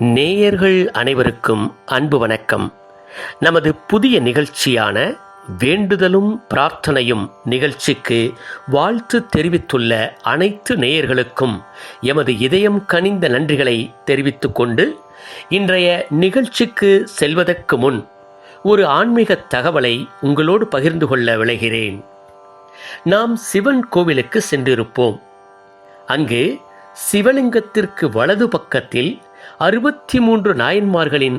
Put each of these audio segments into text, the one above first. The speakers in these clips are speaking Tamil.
நேயர்கள் அனைவருக்கும் அன்பு வணக்கம். நமது புதிய நிகழ்ச்சியான வேண்டுதலும் பிரார்த்தனையும் நிகழ்ச்சிக்கு வாழ்த்து தெரிவித்துள்ள அனைத்து நேயர்களுக்கும் எமது இதயம் கனிந்த நன்றிகளை தெரிவித்துக் கொண்டு இன்றைய நிகழ்ச்சிக்கு செல்வதற்கு முன் ஒரு ஆன்மீக தகவலை உங்களோடு பகிர்ந்து கொள்ள விளைகிறேன். நாம் சிவன் கோவிலுக்கு சென்றிருப்போம். அங்கு சிவலிங்கத்திற்கு வலது பக்கத்தில் 63 நாயன்மார்களின்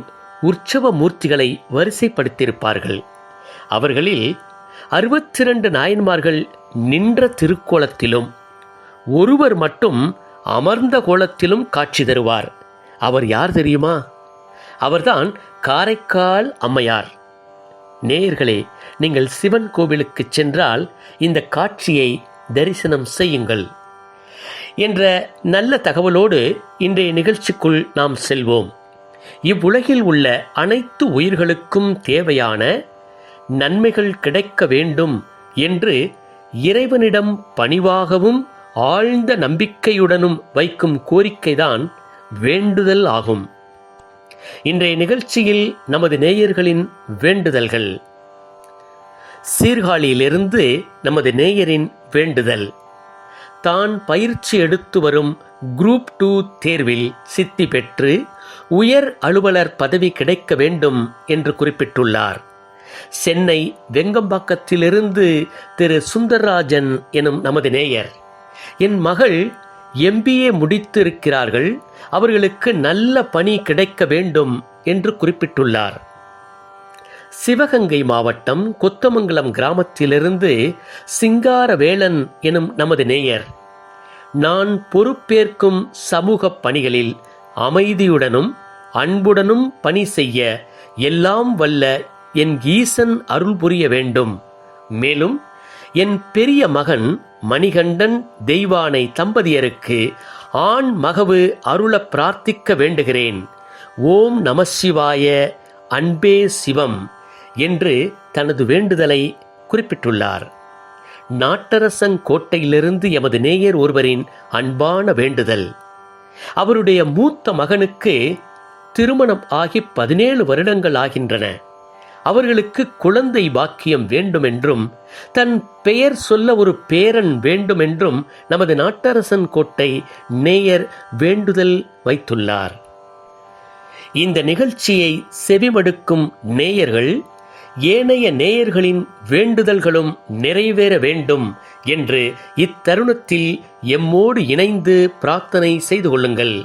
உற்சவ மூர்த்திகளை வரிசைப்படுத்தியிருப்பார்கள். அவர்களில் 62 நாயன்மார்கள் நின்ற திருக்கோலத்திலும் ஒருவர் மட்டும் அமர்ந்த கோலத்திலும் காட்சி தருவார். அவர் யார் தெரியுமா? அவர்தான் காரைக்கால் அம்மையார். நேயர்களே, நீங்கள் சிவன் கோவிலுக்கு சென்றால் இந்த காட்சியை தரிசனம் செய்யுங்கள் என்ற நல்ல தகவலோடு இன்றைய நிகழ்ச்சிக்குள் நாம் செல்வோம். இவ்வுலகில் உள்ள அனைத்து உயிர்களுக்கும் தேவையான நன்மைகள் கிடைக்க வேண்டும் என்று இறைவனிடம் பணிவாகவும் ஆழ்ந்த நம்பிக்கையுடனும் வைக்கும் கோரிக்கைதான் வேண்டுதல் ஆகும். இன்றைய நிகழ்ச்சியில் நமது நேயர்களின் வேண்டுதல்கள். சீர்காழியிலிருந்து நமது நேயரின் வேண்டுதல்: தான் பயிற்சி எடுத்து வரும் குரூப் 2 தேர்வில் சித்தி பெற்று உயர் அலுவலர் பதவி கிடைக்க வேண்டும் என்று குறிப்பிட்டுள்ளார். சென்னை வெங்கம்பாக்கத்திலிருந்து திரு சுந்தரராஜன் எனும் நமது நேயர்: என் மகள் MBA முடித்திருக்கிறார்கள், அவர்களுக்கு நல்ல பணி கிடைக்க வேண்டும் என்று குறிப்பிட்டுள்ளார். சிவகங்கை மாவட்டம் கொத்தமங்கலம் கிராமத்திலிருந்து சிங்காரவேலன் எனும் நமது நேயர்: நான் பொறுப்பேற்கும் சமூக பணிகளில் அமைதியுடனும் அன்புடனும் பணி செய்ய எல்லாம் வல்ல என் ஈசன் அருள் புரிய வேண்டும். மேலும் என் பெரிய மகன் மணிகண்டன் தெய்வானை தம்பதியருக்கு ஆண் மகவு அருள பிரார்த்திக்க வேண்டுகிறேன். ஓம் நமசிவாய, அன்பே சிவம் என்று தனது வேண்டுதலை குறிப்பிட்டுள்ளார். நாட்டரசன் கோட்டையிலிருந்து எமது நேயர் ஒருவரின் அன்பான வேண்டுதல்: அவருடைய மூத்த மகனுக்கு திருமணம் ஆகி 17 வருடங்கள் ஆகின்றன. அவர்களுக்கு குழந்தை பாக்கியம் வேண்டுமென்றும் தன் பெயர் சொல்ல ஒரு பேரன் வேண்டுமென்றும் நமது நாட்டரசன் கோட்டை நேயர் வேண்டுதல் வைத்துள்ளார். இந்த நிகழ்ச்சியை செவிமடுக்கும் நேயர்கள் ஏனைய நேயர்களின் வேண்டுதல்களும் நிறைவேற வேண்டும் என்று இத்தருணத்தில் எம்மோடு இணைந்து பிரார்த்தனை செய்து கொள்ளுங்கள்.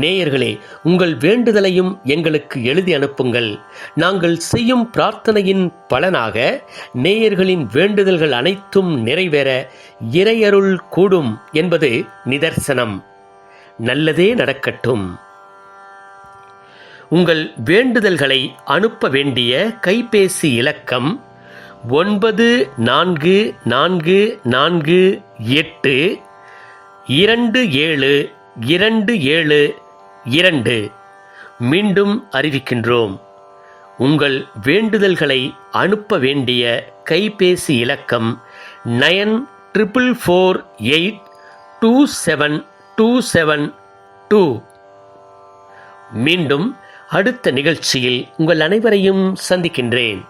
நேயர்களே, உங்கள் வேண்டுதலையும் எங்களுக்கு எழுதி அனுப்புங்கள். நாங்கள் செய்யும் பிரார்த்தனையின் பலனாக நேயர்களின் வேண்டுதல்கள் அனைத்தும் நிறைவேற இறையருள் கூடும் என்பது நிதர்சனம். நல்லதே நடக்கட்டும். உங்கள் வேண்டுதல்களை அனுப்ப வேண்டிய கைபேசி இலக்கம் 9448272722. மீண்டும் அறிவிக்கின்றோம். உங்கள் வேண்டுதல்களை அனுப்ப வேண்டிய கைபேசி இலக்கம் 9448272722. மீண்டும் அடுத்த நிகழ்ச்சியில் உங்கள் அனைவரையும் சந்திக்கின்றேன்.